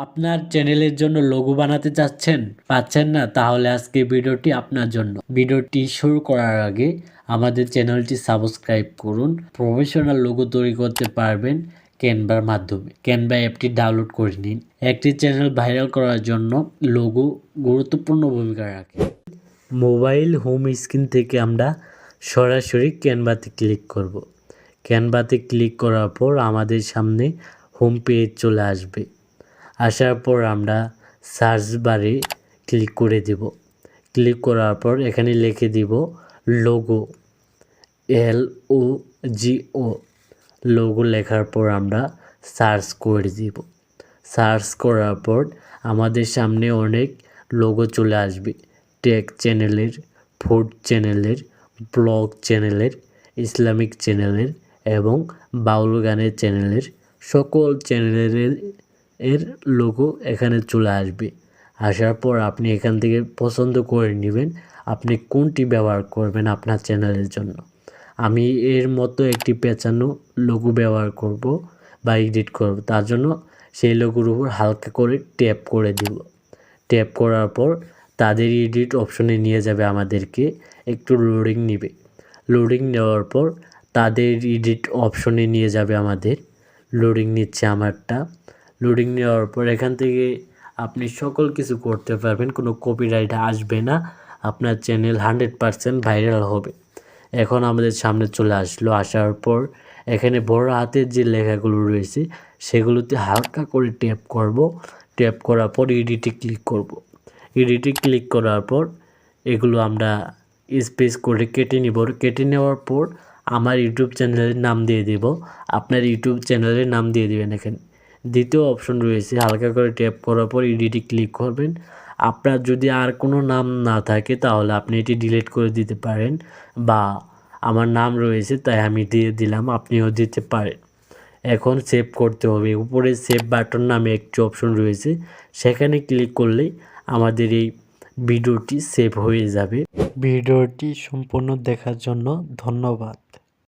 আপনার চ্যানেলের জন্য লোগো বানাতে চাচ্ছেন, পাচ্ছেন না? তাহলে আজকে ভিডিওটি আপনার জন্য। ভিডিওটি শুরু করার আগে আমাদের চ্যানেলটি সাবস্ক্রাইব করুন। প্রফেশনাল লোগো তৈরি করতে পারবেন ক্যানভার মাধ্যমে। ক্যানভা অ্যাপটি ডাউনলোড করে নিন। একটি চ্যানেল ভাইরাল করার জন্য লোগো গুরুত্বপূর্ণ ভূমিকা রাখে। মোবাইল হোম স্ক্রিন থেকে আমরা সরাসরি ক্যানভাতে ক্লিক করব। ক্যানভাতে ক্লিক করার পর আমাদের সামনে হোম পেজ চলে আসবে। আসার পর আমরা সার্চ বারে ক্লিক করে দেব। ক্লিক করার পর এখানে লিখে দিব লোগো, LOGO। লোগো লেখার পর আমরা সার্চ করে দিব। সার্চ করার পর আমাদের সামনে অনেক লোগো চলে আসবে। টেক চ্যানেলের, ফুড চ্যানেলের, ব্লগ চ্যানেলের, ইসলামিক চ্যানেলের এবং বাউল গানের চ্যানেলের, সকল চ্যানেলের লোগো এখানে চলে আসবে। আসার পর আপনি এখান থেকে পছন্দ করে নেবেন আপনি কোনটি ব্যবহার করবেন আপনার চ্যানেলের জন্য। আমি এর মতো একটি পেঁচানো লোগো ব্যবহার করব বা এডিট করব, তার জন্য সেই লোগোর উপর হালকা করে ট্যাপ করে দিব। ট্যাপ করার পর তাদের এডিট অপশনে নিয়ে যাবে, আমাদেরকে একটু লোডিং নেবে। লোডিং নেওয়ার পর তাদের এডিট অপশনে নিয়ে যাবে আমাদের। লোডিং নিচ্ছে আমারটা। লোডিং নেওয়ার পর এখান থেকে আপনি সকল কিছু করতে পারবেন, কোনো কপিরাইট আসবে না, আপনার চ্যানেল 100% ভাইরাল হবে। এখন আমাদের সামনে চলে আসলো। আসার পর এখানে বড় হাতের যে লেখাগুলো রয়েছে সেগুলোতে হালকা করে ট্যাপ করব। ট্যাপ করার পর এডিটে ক্লিক করব। এডিটে ক্লিক করার পর এগুলো আমরা স্পেস করে কেটে নিব। কেটে নেওয়ার পর আমার ইউটিউব চ্যানেলের নাম দিয়ে দেব, আপনার ইউটিউব চ্যানেলের নাম দিয়ে দেবেন। এখানে দ্বিতীয় অপশন রয়েছে, হালকা করে ট্যাপ করার পর এডিটে ক্লিক করবেন। আপনার যদি আর কোনো নাম না থাকে তাহলে আপনি এটি ডিলিট করে দিতে পারেন, বা আমার নাম রয়েছে তাই আমি দিয়ে দিলাম, আপনিও দিতে পারেন। এখন সেভ করতে হবে। উপরে সেভ বাটন নামে একটি অপশন রয়েছে, সেখানে ক্লিক করলেই আমাদের এই ভিডিওটি সেভ হয়ে যাবে। ভিডিওটি সম্পূর্ণ দেখার জন্য ধন্যবাদ।